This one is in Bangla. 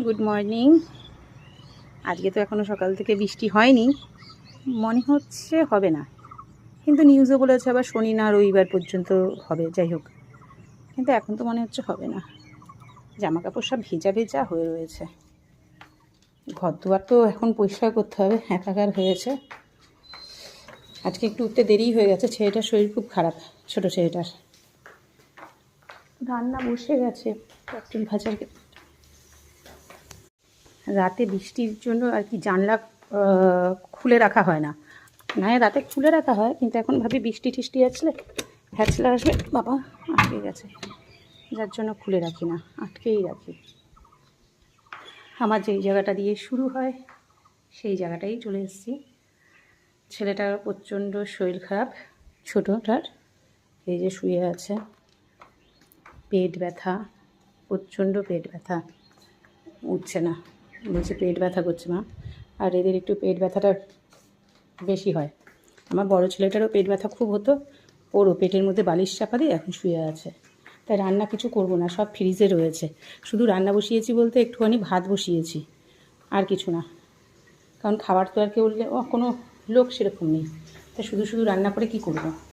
Good morning. আজকে তো এখনও সকাল থেকে বৃষ্টি হয়নি, মনে হচ্ছে হবে না, কিন্তু নিউজও বলেছে আবার শনি না রবিবার পর্যন্ত হবে। যাই হোক, কিন্তু এখন তো মনে হচ্ছে হবে না। জামা কাপড় সব ভেজা ভেজা হয়ে রয়েছে। ঘর দুয়ার তো এখন পরিষ্কার করতে হবে, একাকার হয়েছে। আজকে একটু উঠতে দেরি হয়ে গেছে, ছেলেটার শরীর খুব খারাপ, ছোটো ছেলেটার। রান্না বসে গেছে, পটল ভাজার। রাতে বৃষ্টির জন্য আর কি জানলা খুলে রাখা হয় না, রাতে খুলে রাখা হয়, কিন্তু এখন ভাবি বৃষ্টি টিষ্টি আসলে হ্যাচলা আসবে, বাবা আটকে গেছে, যার জন্য খুলে রাখি না, আটকেই রাখি। আমার যেই জায়গাটা দিয়ে শুরু হয় সেই জায়গাটাই চলে এসেছি। ছেলেটার প্রচণ্ড শরীর খারাপ, ছোটোটার। এই যে শুয়ে আছে, পেট ব্যথা, প্রচণ্ড পেট ব্যথা, উঠছে না, বলছে পেট ব্যথা করছে মা। আর এদের একটু পেট ব্যথাটা বেশি হয়। আমার বড় ছেলেটারও পেট ব্যথা খুব হতো, ওরও পেটের মধ্যে বালিশ চাপা দিয়ে এখন শুয়ে আছে। তাই রান্না কিছু করব না, সব ফ্রিজে রয়েছে। শুধু রান্না বসিয়েছি বলতে একটুখানি ভাত বসিয়েছি, আর কিছু না। কারণ খাবার তো আর কেউ কোনো লোক সেরকম নেই, তাই শুধু শুধু রান্না করে কি করব।